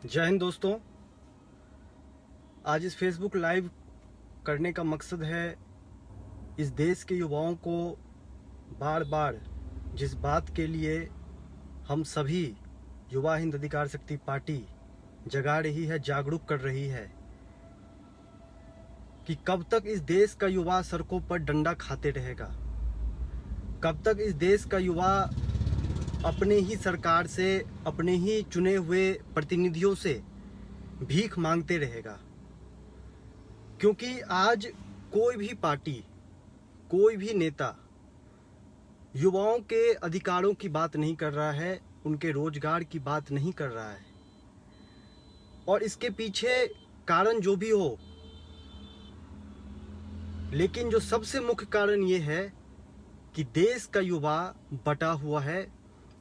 जय हिंद दोस्तों। आज इस फेसबुक लाइव करने का मकसद है इस देश के युवाओं को बार बार जिस बात के लिए हम सभी युवा हिंद अधिकार शक्ति पार्टी जगा रही है, जागरूक कर रही है कि कब तक इस देश का युवा सड़कों पर डंडा खाते रहेगा, कब तक इस देश का युवा अपने ही सरकार से, अपने ही चुने हुए प्रतिनिधियों से भीख मांगते रहेगा। क्योंकि आज कोई भी पार्टी, कोई भी नेता युवाओं के अधिकारों की बात नहीं कर रहा है, उनके रोजगार की बात नहीं कर रहा है। और इसके पीछे कारण जो भी हो, लेकिन जो सबसे मुख्य कारण ये है कि देश का युवा बटा हुआ है,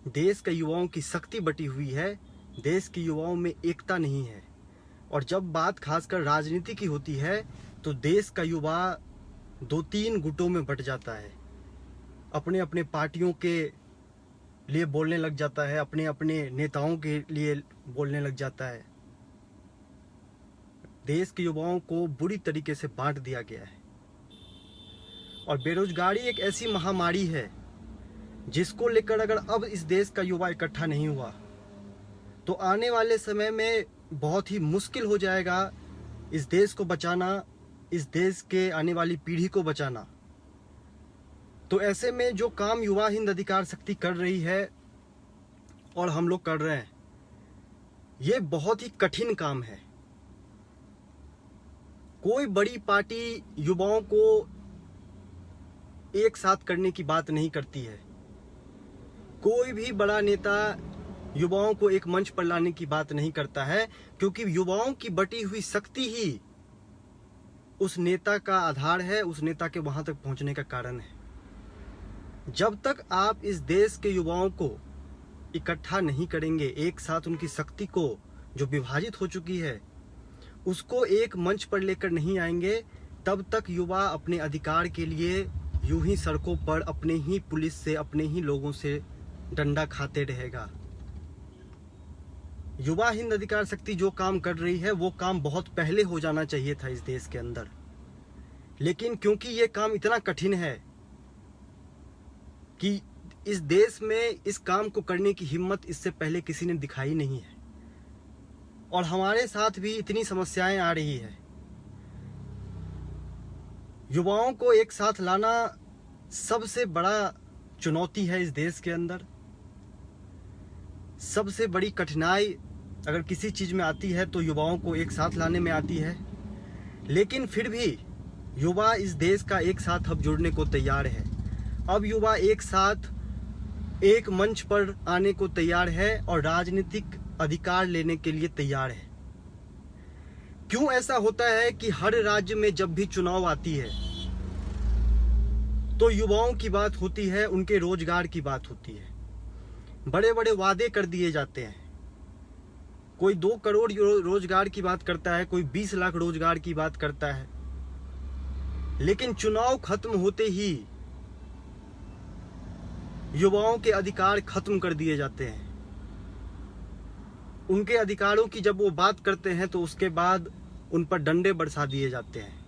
देश के युवाओं की शक्ति बटी हुई है, देश के युवाओं में एकता नहीं है। और जब बात खासकर राजनीति की होती है तो देश का युवा 2-3 गुटों में बट जाता है, अपने अपने पार्टियों के लिए बोलने लग जाता है, अपने अपने नेताओं के लिए बोलने लग जाता है। देश के युवाओं को बुरी तरीके से बांट दिया गया है। और बेरोजगारी एक ऐसी महामारी है जिसको लेकर अगर अब इस देश का युवा इकट्ठा नहीं हुआ तो आने वाले समय में बहुत ही मुश्किल हो जाएगा इस देश को बचाना, इस देश के आने वाली पीढ़ी को बचाना। तो ऐसे में जो काम युवा हिंद अधिकार शक्ति कर रही है और हम लोग कर रहे हैं, ये बहुत ही कठिन काम है। कोई बड़ी पार्टी युवाओं को एक साथ करने की बात नहीं करती है, कोई भी बड़ा नेता युवाओं को एक मंच पर लाने की बात नहीं करता है, क्योंकि युवाओं की बटी हुई शक्ति ही उस नेता का आधार है, उस नेता के वहां तक पहुंचने का कारण है। जब तक आप इस देश के युवाओं को इकट्ठा नहीं करेंगे, एक साथ उनकी शक्ति को जो विभाजित हो चुकी है उसको एक मंच पर लेकर नहीं आएंगे, तब तक युवा अपने अधिकार के लिए यूं ही सड़कों पर अपने ही पुलिस से, अपने ही लोगों से डंडा खाते रहेगा। युवा हिंद अधिकार शक्ति जो काम कर रही है वो काम बहुत पहले हो जाना चाहिए था इस देश के अंदर, लेकिन क्योंकि ये काम इतना कठिन है कि इस देश में इस काम को करने की हिम्मत इससे पहले किसी ने दिखाई नहीं है। और हमारे साथ भी इतनी समस्याएं आ रही है। युवाओं को एक साथ लाना सबसे बड़ा चुनौती है इस देश के अंदर। सबसे बड़ी कठिनाई अगर किसी चीज में आती है तो युवाओं को एक साथ लाने में आती है। लेकिन फिर भी युवा इस देश का एक साथ अब जुड़ने को तैयार है। अब युवा एक साथ एक मंच पर आने को तैयार है और राजनीतिक अधिकार लेने के लिए तैयार है। क्यों ऐसा होता है कि हर राज्य में जब भी चुनाव आती है तो युवाओं की बात होती है, उनके रोजगार की बात होती है, बड़े बड़े वादे कर दिए जाते हैं। कोई 2 करोड़ रोजगार की बात करता है, कोई 20 लाख रोजगार की बात करता है, लेकिन चुनाव खत्म होते ही युवाओं के अधिकार खत्म कर दिए जाते हैं। उनके अधिकारों की जब वो बात करते हैं तो उसके बाद उन पर डंडे बरसा दिए जाते हैं।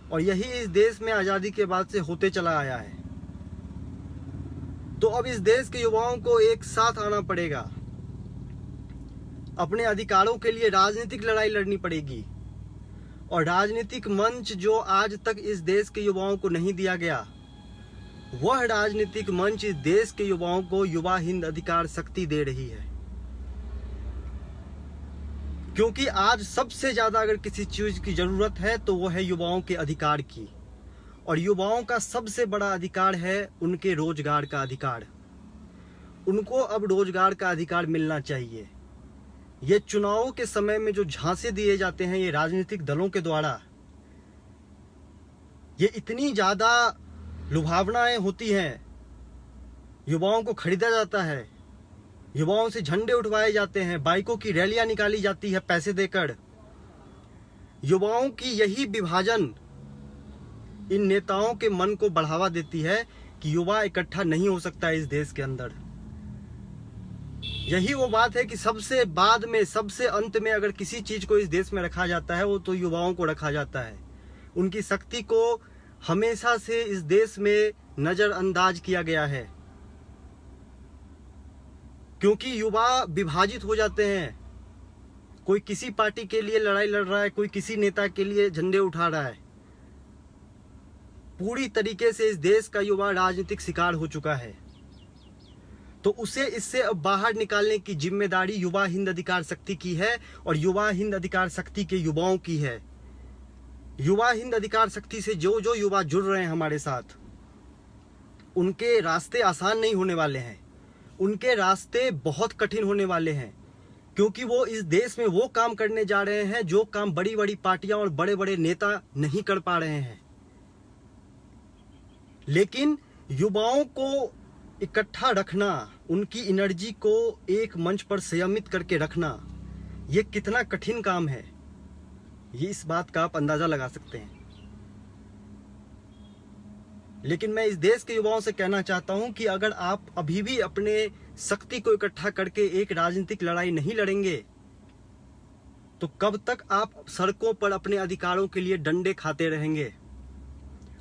और यही इस देश में आजादी के बाद से होते चला आया है। तो अब इस देश के युवाओं को एक साथ आना पड़ेगा, अपने अधिकारों के लिए राजनीतिक लड़ाई लड़नी पड़ेगी। और राजनीतिक मंच जो आज तक इस देश के युवाओं को नहीं दिया गया, वह राजनीतिक मंच इस देश के युवाओं को युवा हिंद अधिकार शक्ति दे रही है। क्योंकि आज सबसे ज्यादा अगर किसी चीज की जरूरत है तो वो है युवाओं के अधिकार की। और युवाओं का सबसे बड़ा अधिकार है उनके रोजगार का अधिकार। उनको अब रोजगार का अधिकार मिलना चाहिए। ये चुनावों के समय में जो झांसे दिए जाते हैं ये राजनीतिक दलों के द्वारा, ये इतनी ज्यादा लुभावनाएं होती हैं, युवाओं को खरीदा जाता है, युवाओं से झंडे उठवाए जाते हैं, बाइकों की रैलियां निकाली जाती है पैसे देकर। युवाओं की यही विभाजन इन नेताओं के मन को बढ़ावा देती है कि युवा इकट्ठा नहीं हो सकता इस देश के अंदर। यही वो बात है कि सबसे बाद में, सबसे अंत में अगर किसी चीज को इस देश में रखा जाता है वो तो युवाओं को रखा जाता है। उनकी शक्ति को हमेशा से इस देश में नजरअंदाज किया गया है, क्योंकि युवा विभाजित हो जाते हैं। कोई किसी पार्टी के लिए लड़ाई लड़ रहा है, कोई किसी नेता के लिए झंडे उठा रहा है। पूरी तरीके से इस देश का युवा राजनीतिक शिकार हो चुका है। तो उसे इससे अब बाहर निकालने की जिम्मेदारी युवा हिंद अधिकार शक्ति की है और युवा हिंद अधिकार शक्ति के युवाओं की है। युवा हिंद अधिकार शक्ति से जो जो युवा जुड़ रहे हैं हमारे साथ, उनके रास्ते आसान नहीं होने वाले हैं। उनके रास्ते बहुत कठिन होने वाले हैं, क्योंकि वो इस देश में वो काम करने जा रहे हैं जो काम बड़ी बड़ी पार्टियां और बड़े बड़े नेता नहीं कर पा रहे हैं। लेकिन युवाओं को इकट्ठा रखना, उनकी एनर्जी को एक मंच पर संयमित करके रखना, ये कितना कठिन काम है, ये इस बात का आप अंदाजा लगा सकते हैं। लेकिन मैं इस देश के युवाओं से कहना चाहता हूं कि अगर आप अभी भी अपने शक्ति को इकट्ठा करके एक राजनीतिक लड़ाई नहीं लड़ेंगे तो कब तक आप सड़कों पर अपने अधिकारों के लिए डंडे खाते रहेंगे।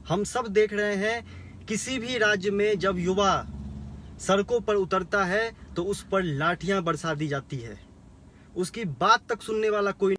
हम सब देख रहे हैं, किसी भी राज्य में जब युवा सड़कों पर उतरता है तो उस पर लाठियां बरसा दी जाती है, उसकी बात तक सुनने वाला कोई